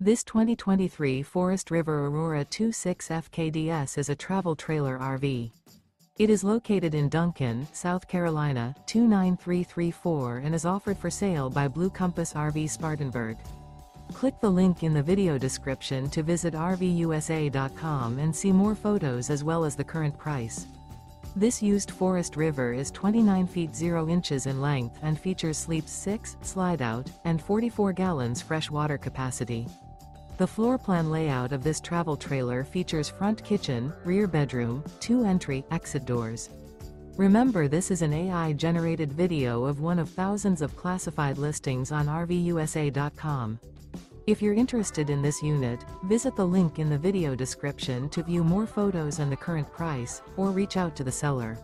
This 2023 Forest River Aurora 26 FKDS is a travel trailer RV. It is located in Duncan, South Carolina, 29334 and is offered for sale by Blue Compass RV Spartanburg. Click the link in the video description to visit RVUSA.com and see more photos as well as the current price. This used Forest River is 29 feet 0 inches in length and features sleeps 6, slide-out, and 44 gallons fresh water capacity. The floor plan layout of this travel trailer features front kitchen, rear bedroom, 2 entry/exit doors. Remember, this is an AI-generated video of one of thousands of classified listings on RVUSA.com. If you're interested in this unit, visit the link in the video description to view more photos and the current price, or reach out to the seller.